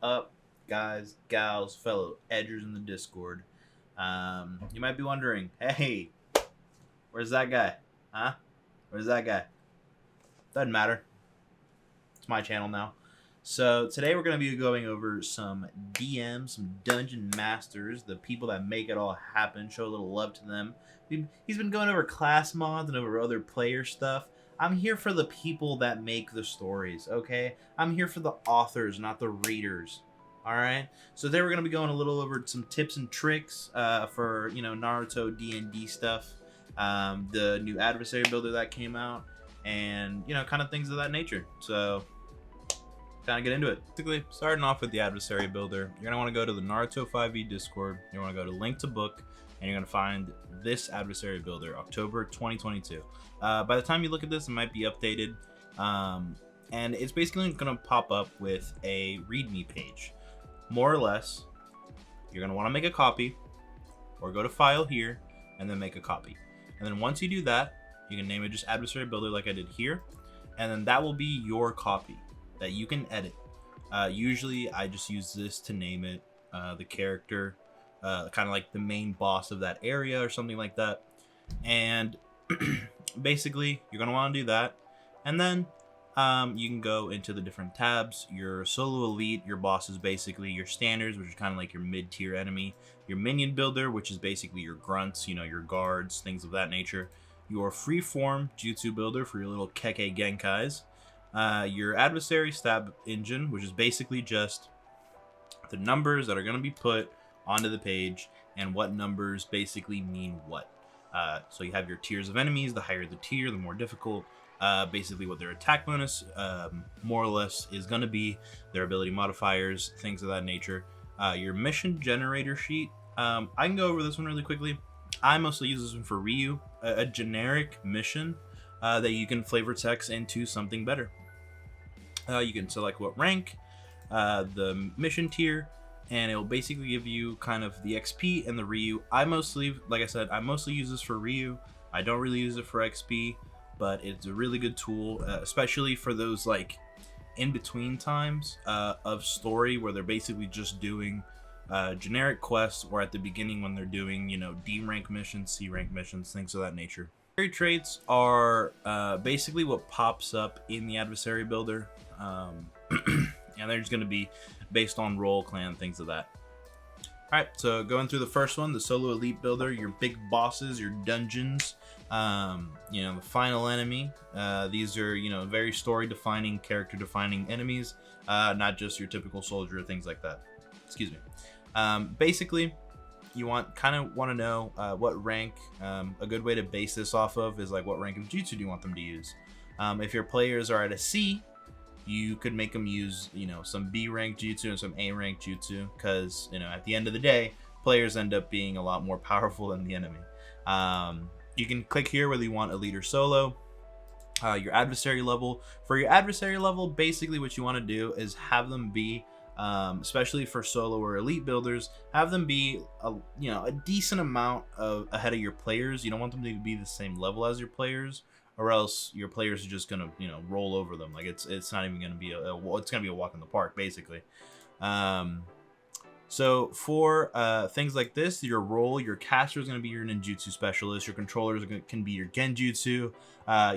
Up, guys, gals, fellow edgers in the Discord? You might be wondering, hey, where's that guy? Huh? Where's that guy? Doesn't matter. It's my channel now. So today we're going to be going over some DMs, some dungeon masters, the people that make it all happen, show a little love to them. He's been going over class mods and over other player stuff. I'm here for the people that make the stories, okay? I'm here for the authors, not the readers. All right. So today we're going to be going a little over some tips and tricks for, Naruto DnD stuff, the new adversary builder that came out, and, kind of things of that nature. So kind of get into it. Basically, starting off with the adversary builder, you're going to want to go to the Naruto 5e Discord. You want to go to link to book, and you're going to find this adversary builder, October 2022. By the time you look at this, it might be updated. And it's basically going to pop up with a README page. More or less, you're going to want to make a copy, or go to File here, and then make a copy. And then once you do that, you can name it just Adversary Builder like I did here. And then that will be your copy that you can edit. Usually I just use this to name it the character, kind of like the main boss of that area or something like that. And basically you're gonna want to do that. And then you can go into the different tabs. Your solo elite, your boss is basically your standards, which is kind of like your mid-tier enemy. Your minion builder, which is basically your grunts, your guards, things of that nature. Your freeform jutsu builder for your little keke genkais. Your adversary stab engine, which is basically just the numbers that are going to be put onto the page and what numbers basically mean what. So you have your tiers of enemies. The higher the tier, the more difficult. Basically what their attack bonus more or less is going to be, their ability modifiers, things of that nature. Your mission generator sheet. I can go over this one really quickly. I mostly use this one for Ryu, a generic mission that you can flavor text into something better. You can select what rank, the mission tier, and it will basically give you kind of the XP and the Ryu. I mostly use this for Ryu. I don't really use it for XP, but it's a really good tool, especially for those like in-between times of story where they're basically just doing generic quests, or at the beginning when they're doing, D rank missions, C rank missions, things of that nature. Traits are basically what pops up in the adversary builder, and they're just going to be based on role, clan, things of that. Alright, so going through the first one, the solo elite builder, your big bosses, your dungeons, the final enemy. These are, very story defining, character defining enemies, not just your typical soldier or things like that. Excuse me. Basically, you want to know what rank. A good way to base this off of is like, what rank of jutsu do you want them to use? If your players are at a C, you could make them use some B rank jutsu and some A rank jutsu, because at the end of the day, players end up being a lot more powerful than the enemy. You can click here whether you want elite or solo. Your adversary level. For your adversary level, basically what you want to do is have them be, especially for solo or elite builders, have them be a decent amount ahead of your players. You don't want them to be the same level as your players, or else your players are just gonna roll over them. Like it's not even gonna be it's gonna be a walk in the park basically. So for things like this, your role, your caster is going to be your ninjutsu specialist. Your controllers can be your genjutsu.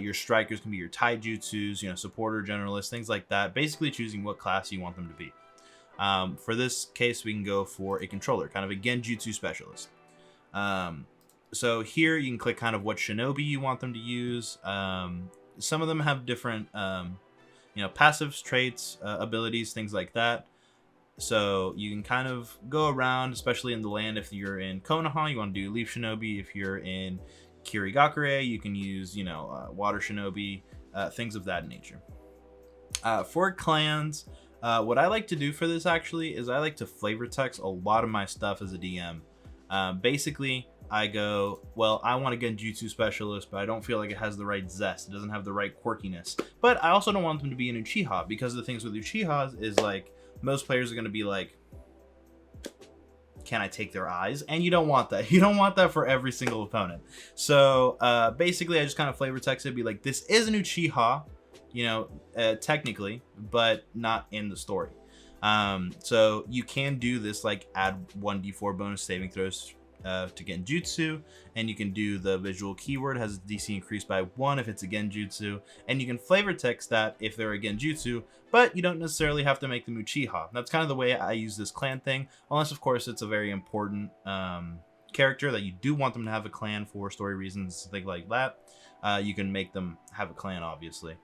Your strikers can be your taijutsus. Supporter, generalist, things like that. Basically choosing what class you want them to be. For this case, we can go for a controller, kind of a genjutsu specialist. So here you can click kind of what shinobi you want them to use. Some of them have different, passive traits, abilities, things like that. So you can kind of go around, especially in the land. If you're in Konoha, you want to do Leaf Shinobi. If you're in Kirigakure, you can use, Water Shinobi, things of that nature. For clans, what I like to do for this actually is I like to flavor text a lot of my stuff as a DM. Basically, I go, well, I want to get Jutsu Specialist, but I don't feel like it has the right zest. It doesn't have the right quirkiness. But I also don't want them to be an Uchiha, because the things with Uchihas is like, most players are going to be like, can I take their eyes? And you don't want that. You don't want that for every single opponent. So basically, I just kind of flavor text it, be like, this is an Uchiha, technically, but not in the story. So you can do this, like add 1d4 bonus saving throws to genjutsu, and you can do the visual keyword has DC increased by 1 if it's a genjutsu, and you can flavor text that if they're a genjutsu, but you don't necessarily have to make them Uchiha. That's kind of the way I use this clan thing, unless of course it's a very important character that you do want them to have a clan for story reasons, things like that. You can make them have a clan, obviously.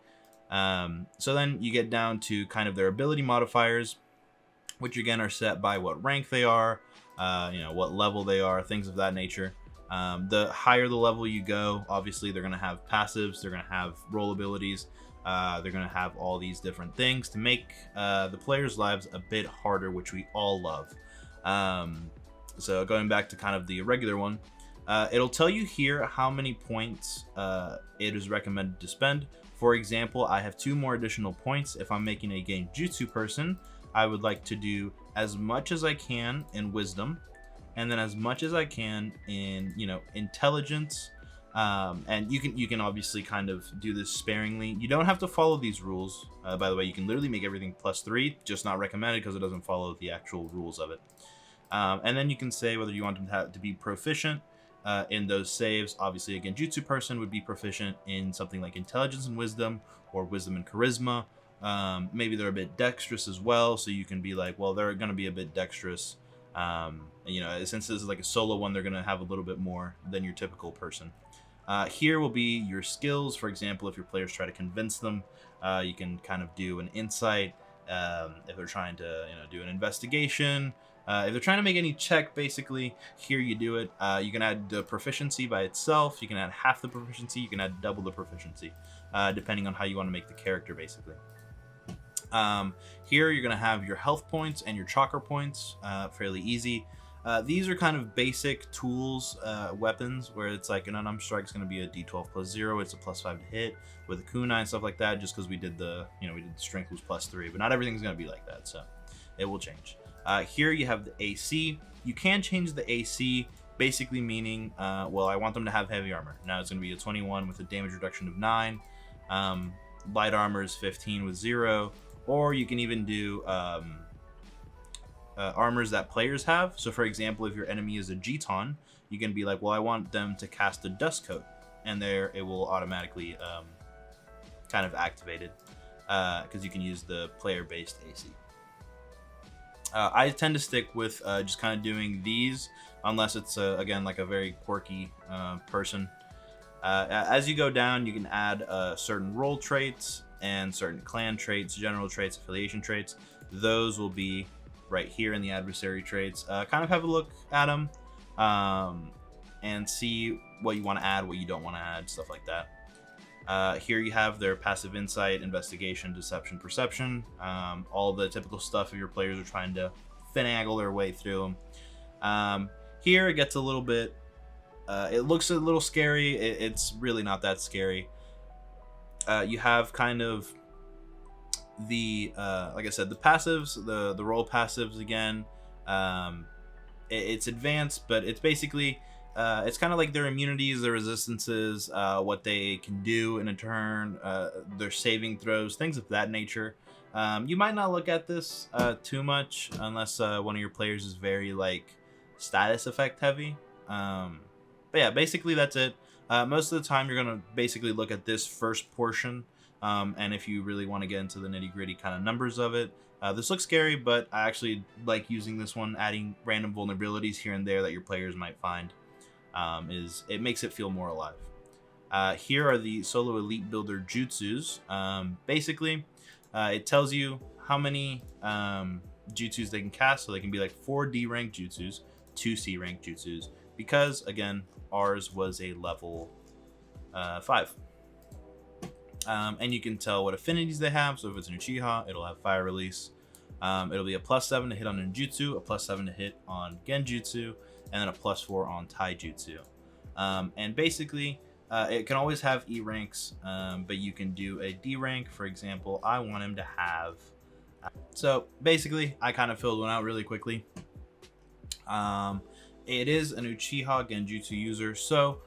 So then you get down to kind of their ability modifiers, which again are set by what rank they are, what level they are, things of that nature. The higher the level you go, obviously they're going to have passives, they're going to have roll abilities, they're going to have all these different things to make the players' lives a bit harder, which we all love. So going back to kind of the regular one, it'll tell you here how many points it is recommended to spend. For example, I have 2 more additional points. If I'm making a genjutsu person, I would like to do as much as I can in wisdom, and then as much as I can in intelligence. And you can obviously kind of do this sparingly. You don't have to follow these rules. By the way, you can literally make everything +3, just not recommended because it doesn't follow the actual rules of it. And then you can say whether you want them to be proficient in those saves. Obviously, a genjutsu person would be proficient in something like intelligence and wisdom, or wisdom and charisma. Maybe they're a bit dexterous as well, so you can be like, well, they're going to be a bit dexterous. Since this is like a solo one, they're going to have a little bit more than your typical person. Here will be your skills. For example, if your players try to convince them, you can kind of do an insight. If they're trying to do an investigation, if they're trying to make any check, basically, here you do it. You can add the proficiency by itself. You can add half the proficiency. You can add double the proficiency, depending on how you want to make the character, basically. Here you're going to have your health points and your chakra points, fairly easy. These are kind of basic tools, weapons, where it's like an unarmed strike is going to be a d12 +0. It's a +5 to hit with a kunai and stuff like that, just because we did the strength was +3, but not everything's going to be like that, so it will change. Here you have the AC. You can change the AC, basically meaning, well, I want them to have heavy armor. Now it's going to be a 21 with a damage reduction of 9. Light armor is 15 with 0. Or you can even do armors that players have. So for example, if your enemy is a Giton, you can be like, well, I want them to cast a dust coat, and there it will automatically kind of activate it, because you can use the player-based AC. I tend to stick with just kind of doing these, unless it's again like a very quirky person. As you go down, you can add certain role traits and certain clan traits, general traits, affiliation traits. Those will be right here in the adversary traits. Kind of have a look at them and see what you want to add, what you don't want to add, stuff like that. Here you have their passive insight, investigation, deception, perception, all the typical stuff if your players are trying to finagle their way through them. Here it gets a little bit, it looks a little scary. It's really not that scary. You have kind of the like I said, the passives, the role passives again. It's advanced, but it's basically it's kind of like their immunities, their resistances, what they can do in a turn, their saving throws, things of that nature. You might not look at this too much unless one of your players is very like status effect heavy. But yeah, basically that's it. Most of the time you're going to basically look at this first portion, and if you really want to get into the nitty-gritty kind of numbers of it, this looks scary, but I actually like using this one, adding random vulnerabilities here and there that your players might find. It makes it feel more alive. Here are the solo elite builder jutsus. Basically, it tells you how many jutsus they can cast, so they can be like 4 D rank jutsus, 2 C rank jutsus, because again, ours was a level 5. And you can tell what affinities they have. So if it's an Uchiha, it'll have fire release. It'll be a +7 to hit on ninjutsu, a +7 to hit on genjutsu, and then a +4 on taijutsu. And basically, it can always have E ranks, but you can do a D rank. For example, I want him to have. So basically, I kind of filled one out really quickly. It is an Uchiha Genjutsu user, so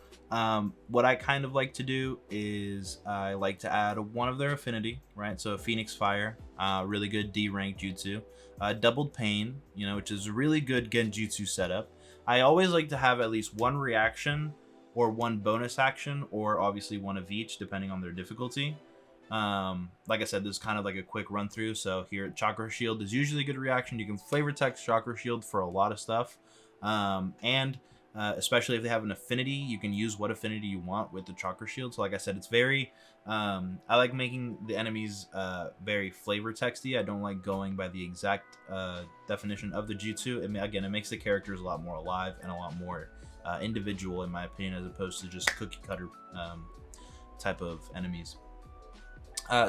What I kind of like to do is I like to add one of their affinity, right? So Phoenix Fire, really good D rank jutsu. Doubled Pain, you know, which is a really good genjutsu setup. I always like to have at least one reaction or one bonus action, or obviously one of each depending on their difficulty. Like I said, this is kind of like a quick run through. So here, Chakra Shield is usually a good reaction. You can flavor text Chakra Shield for a lot of stuff. Especially if they have an affinity, you can use what affinity you want with the Chakra Shield. So like I said, it's very, I like making the enemies very flavor texty. I don't like going by the exact definition of the jutsu. Again, it makes the characters a lot more alive and a lot more individual, in my opinion, as opposed to just cookie cutter type of enemies.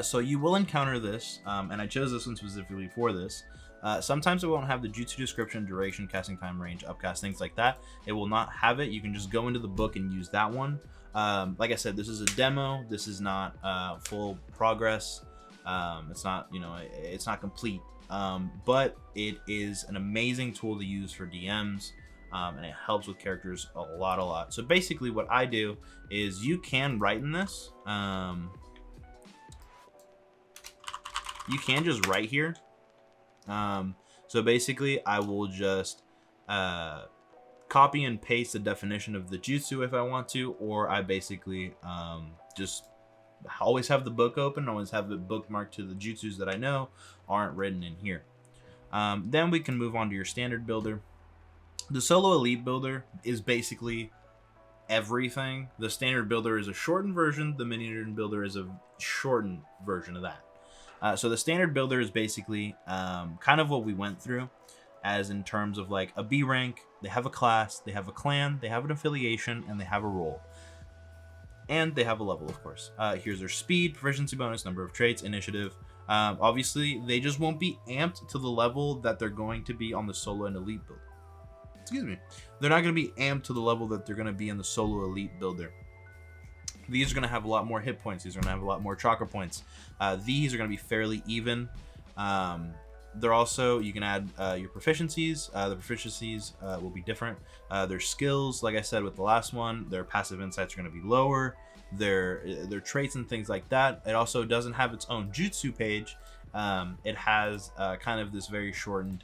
So you will encounter this, and I chose this one specifically for this. Sometimes it won't have the jutsu description, duration, casting time, range, upcast, things like that. It will not have it. You can just go into the book and use that one. Like I said, this is a demo. This is not full progress. It's not, you know, it's not complete. But it is an amazing tool to use for DMs. And it helps with characters a lot. So basically what I do is you can write in this. You can just write here. So basically I will just copy and paste the definition of the jutsu if I want to, or I basically just always have the book open, always have it bookmarked to the jutsus that I know aren't written in here. Then we can move on to your standard builder. The solo elite builder is basically everything. The standard builder is a shortened version. The minion builder is a shortened version of that. So the standard builder is basically kind of what we went through, as in terms of like a B rank. They have a class, they have a clan, they have an affiliation, and they have a role. And they have a level, of course. Here's their speed, proficiency bonus, number of traits, initiative. Obviously, they just won't be amped to the level that they're going to be on the solo and elite builder. Excuse me. They're not going to be amped to the level that they're going to be in the solo elite builder. These are going to have a lot more hit points. These are going to have a lot more chakra points. These are going to be fairly even. They're also, you can add your proficiencies. The proficiencies will be different. Their skills, like I said with the last one, their passive insights are going to be lower. Their traits and things like that. It also doesn't have its own jutsu page. It has kind of this very shortened,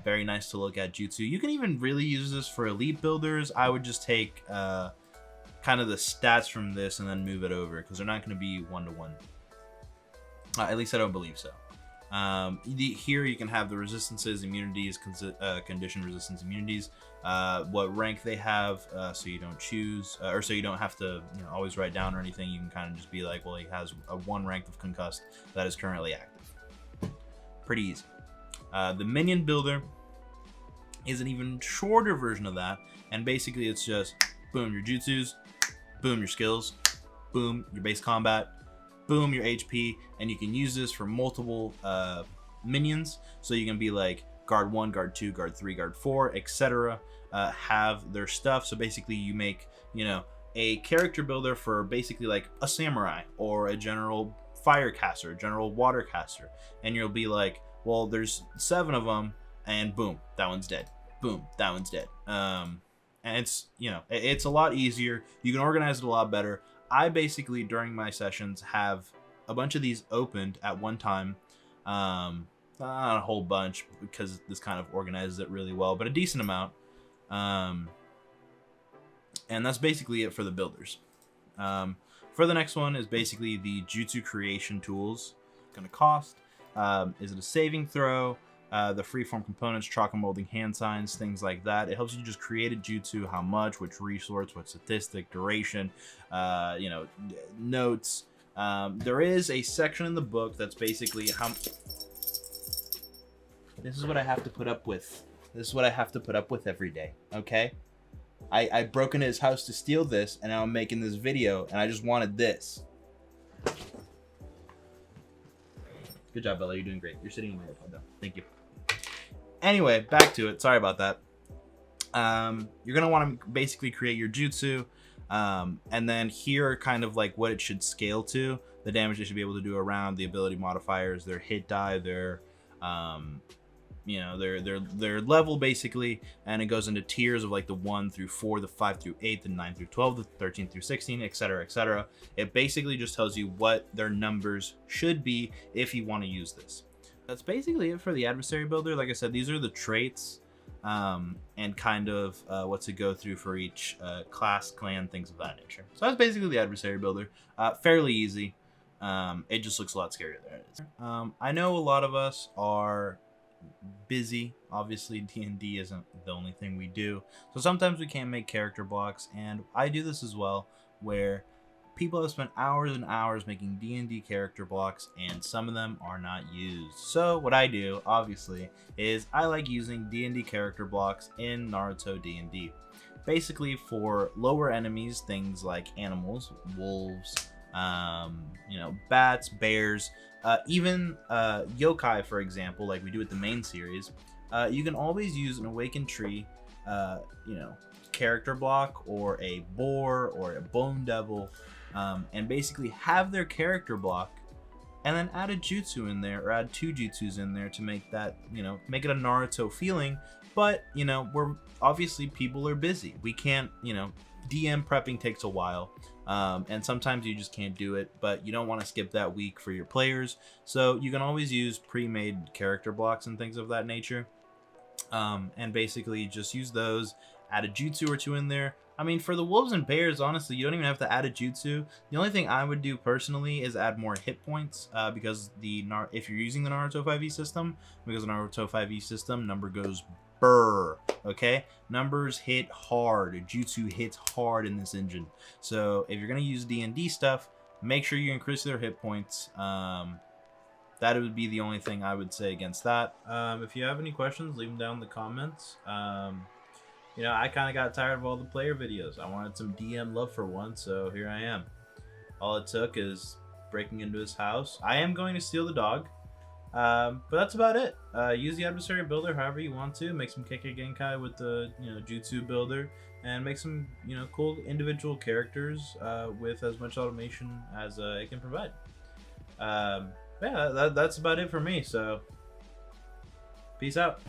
very nice to look at jutsu. You can even really use this for elite builders. I would just take kind of the stats from this and then move it over, because they're not going to be one-to-one. At least I don't believe so. Here you can have the resistances, immunities, condition resistance immunities, what rank they have, so you don't choose, or so you don't have to, you know, always write down or anything. You can kind of just be like, well, he has a 1 rank of concussed that is currently active. Pretty easy. The minion builder is an even shorter version of that, and basically it's just boom your jutsus, boom your skills, boom your base combat, boom your HP, and you can use this for multiple minions. So you can be like guard 1, guard 2, guard 3, guard 4, etc. Have their stuff. So basically you make, you know, a character builder for basically like a samurai or a general fire caster, general water caster, and you'll be like, well, there's 7 of them, and boom, that one's dead. Boom, that one's dead. And it's, you know, it's a lot easier. You can organize it a lot better. I basically, during my sessions, have a bunch of these opened at one time. Not a whole bunch, because this kind of organizes it really well, but a decent amount. And that's basically it for the builders. For the next one is basically the jutsu creation tools. Going to cost. Is it a saving throw? The freeform components, chakra molding, hand signs, things like that. It helps you just create a jutsu, how much, which resource, what statistic, duration, you know, notes. There is a section in the book that's basically how... This is what I have to put up with. This is what I have to put up with every day, okay? I broke into his house to steal this, and now I'm making this video, and I just wanted this. Good job, Bella. You're doing great. You're sitting in my iPod, though. Thank you. Anyway, back to it. Sorry about that. You're going to want to basically create your jutsu. And then here are kind of like what it should scale to. The damage they should be able to do around, the ability modifiers, their hit die, their their level basically, and it goes into tiers of like the 1 through 4, the 5 through 8, the 9 through 12, the 13 through 16, etc., etc. It basically just tells you what their numbers should be if you want to use this. That's basically it for the adversary builder. Like I said, these are the traits and kind of what to go through for each class, clan, things of that nature. So that's basically the adversary builder. Fairly easy. It just looks a lot scarier than it is. I know a lot of us are busy. Obviously, D&D isn't the only thing we do. So sometimes we can't make character blocks, and I do this as well, where people have spent hours and hours making D&D character blocks, and some of them are not used. So what I do, obviously, is I like using D&D character blocks in Naruto D&D. Basically, for lower enemies, things like animals, wolves, bats, bears, even yokai, for example, like we do with the main series, you can always use an awakened tree, character block, or a boar, or a bone devil, and basically have their character block, and then add a jutsu in there, or add 2 jutsus in there to make that, make it a Naruto feeling. But, we're obviously, people are busy. We can't, DM prepping takes a while. And sometimes you just can't do it, but you don't want to skip that week for your players. So you can always use pre-made character blocks and things of that nature. And basically just use those, add a jutsu or 2 in there. I mean, for the wolves and bears, honestly, you don't even have to add a jutsu. The only thing I would do personally is add more hit points, because if you're using the Naruto 5e system, because the Naruto 5e system, number goes burr, okay? Numbers hit hard. Jutsu hits hard in this engine. So if you're going to use D&D stuff, make sure you increase their hit points. That would be the only thing I would say against that. If you have any questions, leave them down in the comments. I kind of got tired of all the player videos. I wanted some DM love for once, so here I am. All it took is breaking into his house. I am going to steal the dog, but that's about it. Use the adversary builder however you want to. Make some Kekkei Genkai with the Jutsu builder, and make some cool individual characters with as much automation as it can provide. Yeah, that's about it for me. So, peace out.